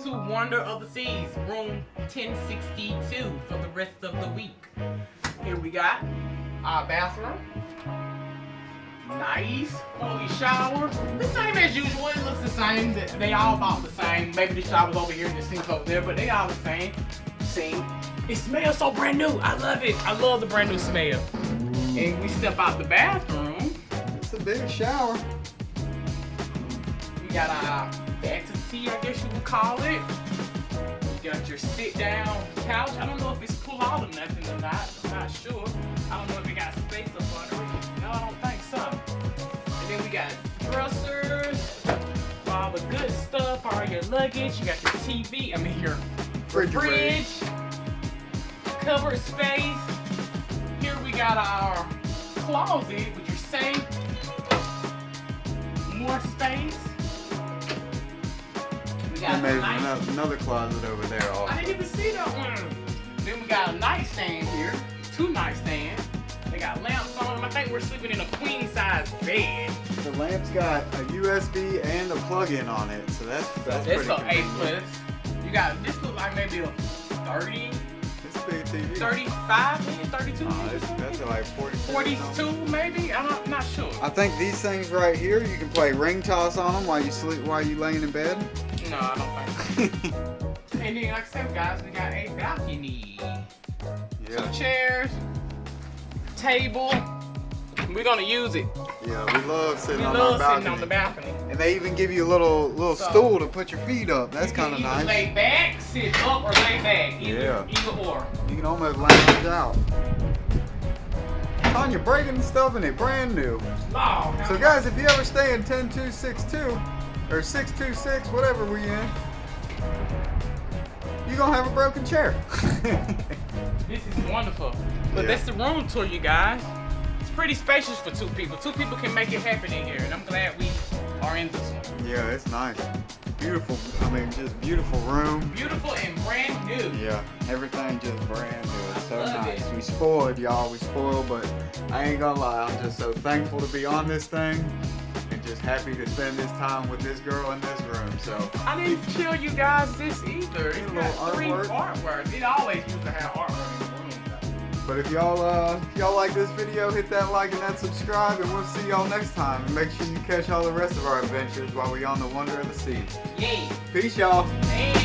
welcome to Wonder of the Seas, room 1062 for the rest of the week. Here we got our bathroom. Nice, fully showered. The same as usual, it looks the same. They all about the same. Maybe the shower's over here and the sink's over there, but they all the same. Sink. It smells so brand new. I love it. I love the brand new smell. And we step out the bathroom. It's a big shower. We got our vanity, I guess you would call it. You got your sit-down couch. I don't know if it's pull out or nothing or not. I'm not sure. I don't know if it got space up under it. No, I don't think so. And then we got dressers for all the good stuff, all your luggage. You got your TV. I mean your fridge. Covered space. Here we got our closet with your sink. More space. We got another closet over there also. I didn't even see that one. Then we got a nightstand here. 2 nightstands. They got lamps on them. I think we're sleeping in a queen size bed. The lamp's got a USB and a plug-in on it, so that's pretty It's an convenient. A+. You got, this looks like maybe a 30. It's a big TV. 35, maybe 32. That's like 42 maybe? I'm not sure. I think these things right here, you can play ring toss on them while you laying in bed. No, I don't think so. And then, like I said, guys, we got a balcony. Yeah. 2 chairs, table. We're gonna use it. Yeah, we love sitting We on love our balcony. sitting on the balcony. And they even give you a little stool to put your feet up. That's kind of nice. Lay back, sit up, or lay back. Either or. You can almost lounge out. Tanya, breaking stuff in it, brand new. Oh, So guys, if you ever stay in 10262 or 626, whatever we in, you're gonna have a broken chair. this is wonderful. But that's the room tour, you guys. It's pretty spacious for 2 people. 2 people can make it happen in here, and I'm glad we are in this one. Yeah, it's nice. Beautiful. I mean, just beautiful room. Beautiful and brand new. Yeah, everything just brand new. It's so love nice. it. We spoiled, y'all. We spoiled, but I ain't gonna lie. I'm just so thankful to be on this thing and just happy to spend this time with this girl in this room. So I didn't tell you guys this either. It's A got little 3 artwork. artworks. It always used to have artwork in the room. But if y'all like this video, hit that like and that subscribe, and we'll see y'all next time. And make sure you catch all the rest of our adventures while we on the Wonder of the Seas. Yay. Peace, y'all. Hey.